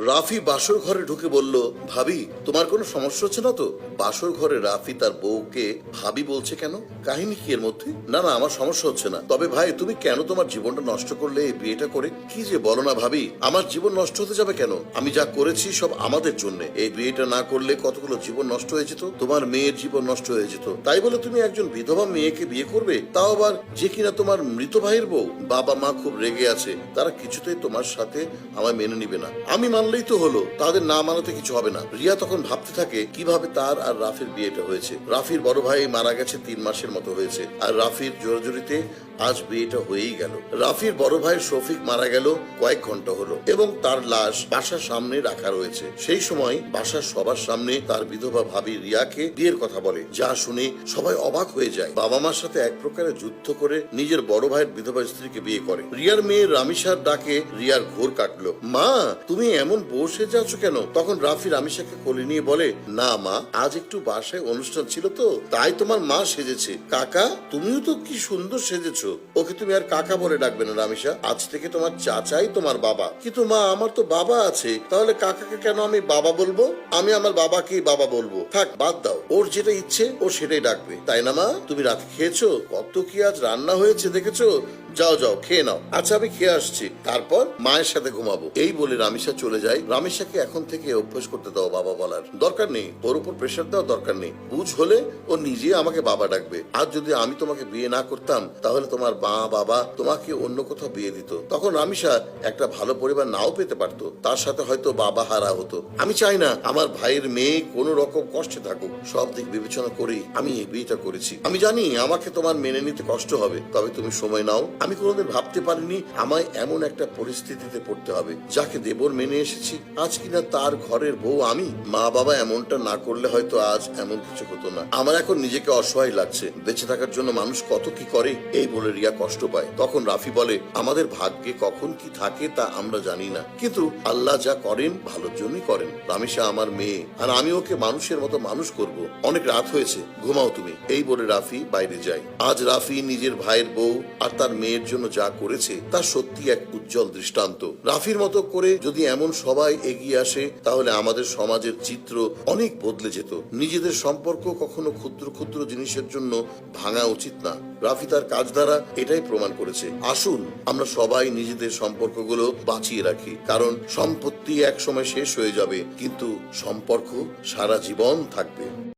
রাফি বাসর ঘরে ঢুকে বলল, ভাবি তোমার কোনো সমস্যা হচ্ছে না তো? বাসর ঘরে রাফি তার বউকে ভাবি বলছে কেন? কাহিনী কি এর মধ্যে? না না, আমার সমস্যা হচ্ছে না। তবে ভাই, তুমি কেন তোমার জীবনটা নষ্ট করলে এই বিয়েটা করে? কি যে বলো না ভাবি, আমার জীবন নষ্ট হতে যাবে কেন? আমি যা করেছি সব আমাদের জন্য। এই বিয়েটা না করলে কতগুলো জীবন নষ্ট হয়ে যেত, তোমার মেয়ের জীবন নষ্ট হয়ে যেত। তাই বলে তুমি একজন বিধবা মেয়েকে বিয়ে করবে, তাও আবার যে কিনা তোমার মৃত ভাইয়ের বউ? বাবা মা খুব রেগে আছে, তারা কিছুতেই তোমার সাথে আমায় মেনে নিবে না। আমি মানলেই তো হলো, তাদের না মানাতে কিছু হবে না। রিয়া তখন ভাবতে থাকে কিভাবে তার আর রাফির বিয়েটা হয়েছে। রাফির বড় ভাই মারা গেছে 3 মাসের মতো হয়েছে, আর রাফির জোরাজুরিতে আজ বিয়েটা হয়েই গেল। রাফির বড় ভাই শফিক মারা গেল কয়েক ঘন্টা হলো এবং তার লাশ বাসার সামনে রাখা রয়েছে। সেই সময় বাসার সবার সামনে তার বিধবা ভাবি রিয়াকে বিয়ের কথা বলে, যা শুনে সবাই অবাক হয়ে যায়। বাবা মার সাথে এক প্রকারে যুদ্ধ করে নিজের বড় ভাইয়ের বিধবা স্ত্রীকে বিয়ে করে। রিয়ার মেয়ে রামিসার ডাকে রিয়ার ঘোর কাটলো। মা, তুমি এমন বসে যাচ্ছ কেন? তখন রাফি রামিসাকে কোলে নিয়ে বলে, না মা, আজ একটু বাসায় অনুষ্ঠান ছিল তো, তাই তোমার মা সেজেছে। কাকা, তুমিও তো কি সুন্দর সেজেছো। ওকে তুমি আর কাকা বলে ডাকবে না রামিসা, আজ থেকে তোমার চাচাই তোমার বাবা। কিন্তু মা, আমার তো বাবা আছে, তাহলে কাকাকে কেন আমি বাবা বলবো? আমি আমার বাবাকেই বাবা বলবো। থাক, বাদ দাও, ওর যেটা ইচ্ছে ও সেটাই ডাকবে, তাই না মা? তুমি রাতে খেয়েছো? কত কি আজ রান্না হয়েছে দেখেছো? যাও যাও খেয়ে নাও। আচ্ছা, আমি খেয়ে আসছি, তারপর মায়ের সাথে ঘুমাবো। এই বলে রামিসা চলে যায়। রামিসাকে এখন থেকে অভ্যাস করতে দাও বাবা বলার, দরকার নেই। ওর উপর প্রেশার দেওয়ার দরকার নেই। বুঝ হলে ও নিজে আমাকে বাবা ডাকবে। আজ যদি আমি তোমাকে বিয়ে না করতাম, তাহলে তোমার মা বাবা তোমাকে অন্য কোথাও বিয়ে দিত। তখন রামিসা একটা ভালো পরিবার নাও পেতে পারতো, তার সাথে হয়তো বাবা হারা হতো। আমি চাই না আমার ভাইয়ের মেয়ে কোনো রকম কষ্টে থাকুক। সব দিক বিবেচনা করেই আমি এই বিয়েটা করেছি। আমি জানি আমাকে তোমার মেনে নিতে কষ্ট হবে, তবে তুমি সময় নাও। আমি কোনোদিন ভাবতে পারিনি আমায় এমন একটা পরিস্থিতিতে পড়তে হবে। যাকে দেবর মেনে এসেছি, আজ কিনা তার ঘরের বউ আমি। মা বাবা এমনটা না করলে হয়তো আজ এমন কিছু হতো না। আমার এখন নিজেকে অসহায় লাগছে। বেঁচে থাকার জন্য মানুষ কত কি করে। এই বলে রিয়া কষ্ট পায়। তখন রাফি বলে, আমাদের ভাগ্যে কখন কি থাকে তা আমরা জানি না, কিন্তু আল্লাহ যা করেন ভালোর জন্যই করেন। রামিসা আমার মেয়ে, আর আমি ওকে মানুষের মতো মানুষ করব। অনেক রাত হয়েছে, ঘুমাও তুমি। এই বলে রাফি বাইরে যায়। আজ রাফি নিজের ভাইয়ের বউ আর তার মেয়ের জন্য যা করেছে তা সত্যি এক উজ্জ্বল দৃষ্টান্ত। রাফির মতো করে যদি এমন সবাই এগিয়ে আসে, তাহলে আমাদের সমাজের চিত্র অনেক বদলে যেত। নিজেদের সম্পর্ক কখনো ক্ষুদ্র ক্ষুদ্র জিনিসের জন্য ভাঙা উচিত না। রাফি তার কাজ দ্বারা এটাই প্রমাণ করেছে। আসুন আমরা সবাই নিজেদের সম্পর্কগুলো বাঁচিয়ে রাখি, কারণ সম্পত্তি এক সময় শেষ হয়ে যাবে, কিন্তু সম্পর্ক সারা জীবন থাকবে।